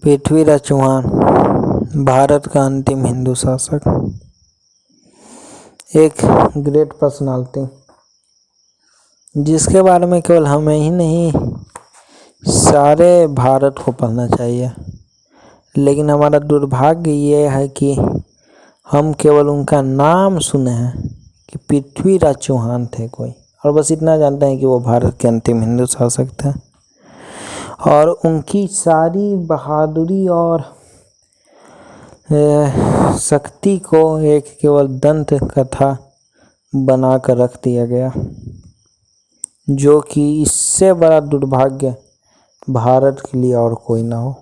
पृथ्वीराज चौहान भारत का अंतिम हिंदू शासक, एक ग्रेट पर्सनालिटी जिसके बारे में केवल हमें ही नहीं सारे भारत को पढ़ना चाहिए। लेकिन हमारा दुर्भाग्य ये है कि हम केवल उनका नाम सुने हैं कि पृथ्वीराज चौहान थे कोई, और बस इतना जानते हैं कि वो भारत के अंतिम हिंदू शासक थे। और उनकी सारी बहादुरी और शक्ति को एक केवल दंत कथा बनाकर रख दिया गया, जो कि इससे बड़ा दुर्भाग्य भारत के लिए और कोई ना हो।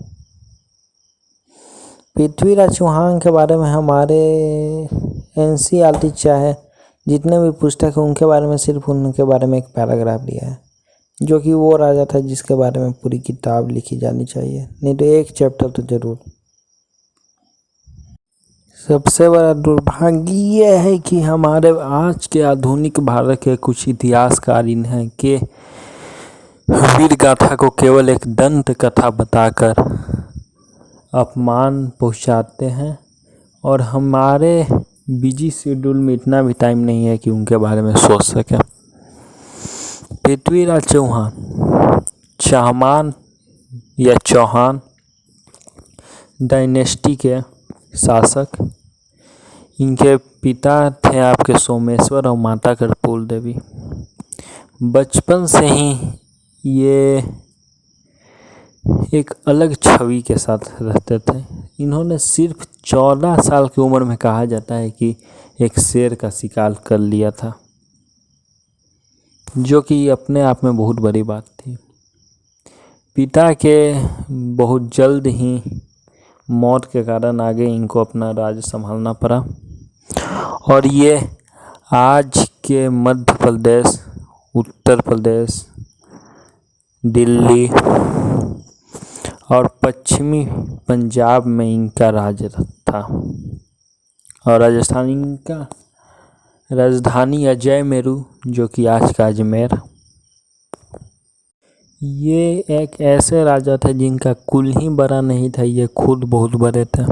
पृथ्वीराज चौहान के बारे में हमारे NCERT चाहे जितने भी पुस्तक हैं उनके बारे में सिर्फ उनके बारे में एक पैराग्राफ दिया है, जो कि वो राजा था जिसके बारे में पूरी किताब लिखी जानी चाहिए, नहीं तो एक चैप्टर तो जरूर। सबसे बड़ा दुर्भाग्य ये है कि हमारे आज के आधुनिक भारत के कुछ इतिहासकार हैं कि वीर गाथा को केवल एक दंत कथा बताकर अपमान पहुंचाते हैं, और हमारे बिजी शेड्यूल में इतना भी टाइम नहीं है कि उनके बारे में सोच सकें। पृथ्वीराज चौहान या चौहान डायनेस्टी के शासक, इनके पिता थे आपके सोमेश्वर और माता कर्पूर देवी। बचपन से ही ये एक अलग छवि के साथ रहते थे। इन्होंने सिर्फ 14 साल की उम्र में कहा जाता है कि एक शेर का शिकार कर लिया था, जो कि अपने आप में बहुत बड़ी बात थी। पिता के बहुत जल्द ही मौत के कारण आगे इनको अपना राज्य संभालना पड़ा, और ये आज के मध्य प्रदेश, उत्तर प्रदेश, दिल्ली और पश्चिमी पंजाब में इनका राज्य था, और राजस्थान इनका राजधानी अजयमेरू, जो कि आज का अजमेर। ये एक ऐसे राजा थे जिनका कुल ही बड़ा नहीं था, ये खुद बहुत बड़े थे।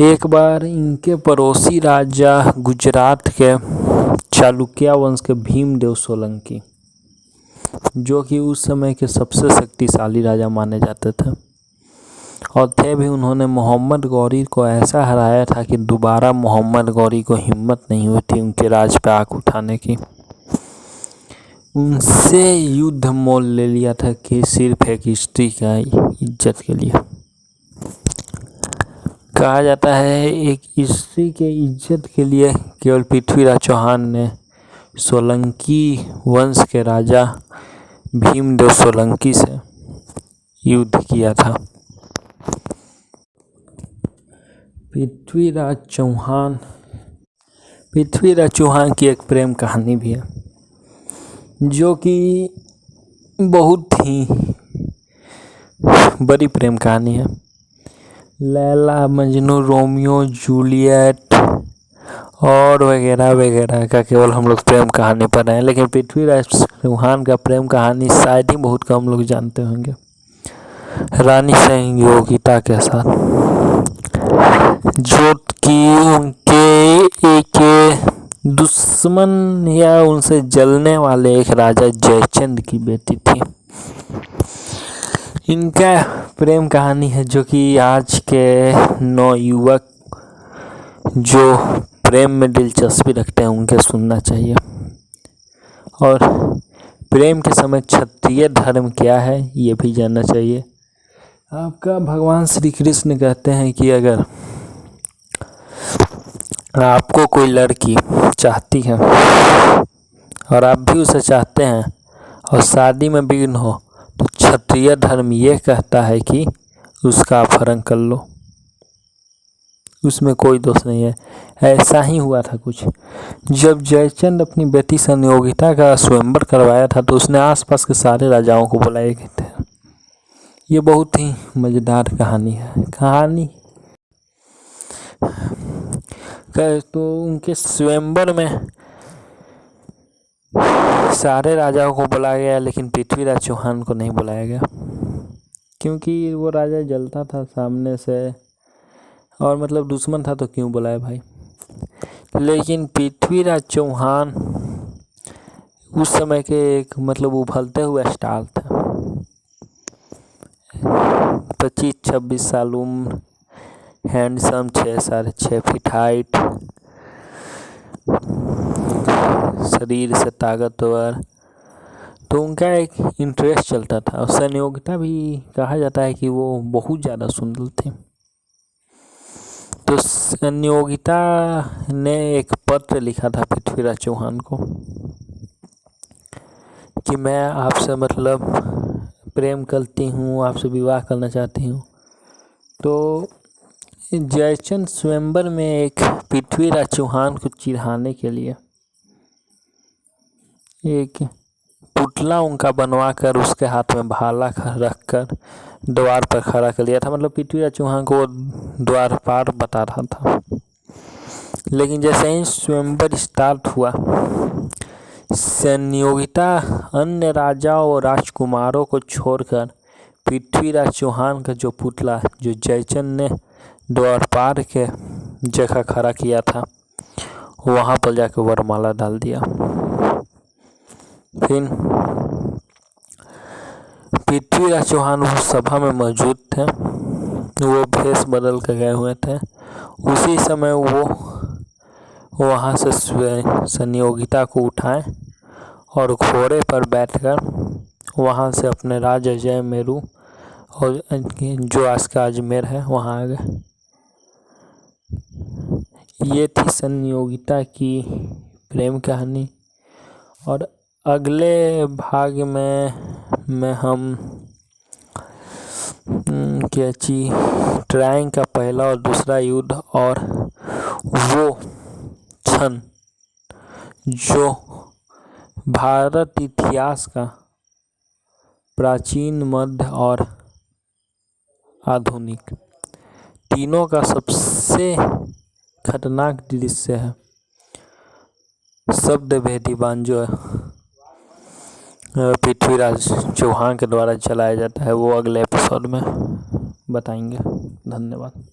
एक बार इनके पड़ोसी राजा गुजरात के चालुक्य वंश के भीमदेव सोलंकी, जो कि उस समय के सबसे शक्तिशाली राजा माने जाते थे, और थे भी, उन्होंने मोहम्मद गौरी को ऐसा हराया था कि दोबारा मोहम्मद गौरी को हिम्मत नहीं हुई थी उनके राज पे आँख उठाने की। उनसे युद्ध मोल ले लिया था कि सिर्फ एक स्त्री का इज्जत के लिए। कहा जाता है एक स्त्री के इज्जत के लिए केवल पृथ्वीराज चौहान ने सोलंकी वंश के राजा भीमदेव सोलंकी से युद्ध किया था। पृथ्वीराज चौहान की एक प्रेम कहानी भी है, जो कि बहुत ही बड़ी प्रेम कहानी है। लैला मजनू, रोमियो जूलियट और वगैरह वगैरह का केवल हम लोग प्रेम कहानी पढ़ रहे हैं, लेकिन पृथ्वीराज चौहान का प्रेम कहानी शायद ही बहुत कम लोग जानते होंगे। रानी संयोगिता के साथ, जो कि उनके एक दुश्मन या उनसे जलने वाले एक राजा जयचंद की बेटी थी। इनका प्रेम कहानी है जो कि आज के नवयुवक जो प्रेम में दिलचस्पी रखते हैं उनके सुनना चाहिए। और प्रेम के समय क्षत्रिय धर्म क्या है ये भी जानना चाहिए। आपका भगवान श्री कृष्ण कहते हैं कि अगर आपको कोई लड़की चाहती है और आप भी उसे चाहते हैं और शादी में विघ्न हो, तो क्षत्रिय धर्म ये कहता है कि उसका अपहरण कर लो, उसमें कोई दोष नहीं है। ऐसा ही हुआ था कुछ, जब जयचंद अपनी बेटी संयोगिता का स्वयंवर करवाया था तो उसने आसपास के सारे राजाओं को बुलाए गए थे। ये बहुत ही मज़ेदार कहानी है। तो उनके स्वयंवर में सारे राजाओं को बुलाया गया, लेकिन पृथ्वीराज चौहान को नहीं बुलाया गया। क्योंकि वो राजा जलता था सामने से, और मतलब दुश्मन था तो क्यों बुलाए भाई। लेकिन पृथ्वीराज चौहान उस समय के एक मतलब उभरते हुए स्टार था। 25-26 साल उम्र, हैंडसम, 6 फीट हाइट, शरीर से ताकतवर। तो उनका एक इंटरेस्ट चलता था, और संयोगिता भी कहा जाता है कि वो बहुत ज़्यादा सुंदर थे। तो संयोगिता ने एक पत्र लिखा था पृथ्वीराज चौहान को कि मैं आपसे मतलब प्रेम करती हूँ, आपसे विवाह करना चाहती हूँ। तो जयचंद स्वयंवर में एक पृथ्वीराज चौहान को चिढ़ाने के लिए एक पुतला उनका बनवा कर उसके हाथ में भाला रख कर द्वार पर खड़ा कर लिया था। मतलब पृथ्वीराज चौहान को द्वार पार बता रहा था। लेकिन जैसे ही स्वयंवर स्टार्ट हुआ, संयोगिता अन्य राजाओं और राजकुमारों को छोड़कर पृथ्वीराज चौहान का जो पुतला जो जयचंद ने द्वारपाल के जगह खड़ा किया था, वहाँ पर जाकर वरमाला डाल दिया। फिर पृथ्वीराज चौहान उस सभा में मौजूद थे, वो भेष बदल कर गए हुए थे। उसी समय वो वहाँ से संयोगिता को उठाए और घोड़े पर बैठकर वहाँ से अपने राज्य जय मेरू और जो आज का अजमेर है वहाँ आ गए। ये थी संयोगिता की प्रेम कहानी। और अगले भाग में हम ट्राइंग का पहला और दूसरा युद्ध और वो क्षण जो भारत इतिहास का प्राचीन, मध्य और आधुनिक तीनों का सबसे खतरनाक दृश्य है, शब्द भेदी बाण जो पृथ्वीराज चौहान के द्वारा चलाया जाता है, वो अगले एपिसोड में बताएंगे। धन्यवाद।